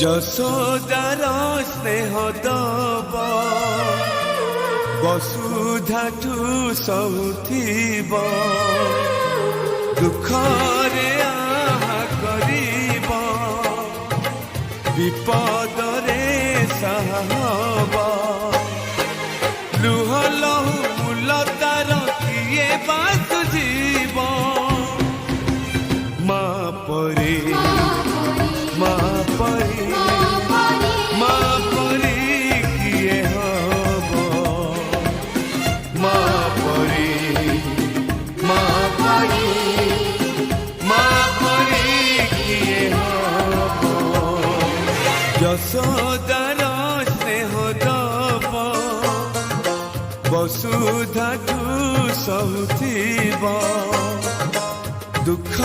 যশোদার স্নেহ দব বসুধাঠু সহুথিব দুঃখরে আহা করিব বিপদরে সাহব লুহ লহু মূলতার কিয়ে বাসুজিব মা পরে মা পরে মা পরে কিয়ে হব মা পরে মা পরে মা পরে কিয়ে হব যশোদার স্নেহ দব বসুধাঠু সহুথিব দুঃখ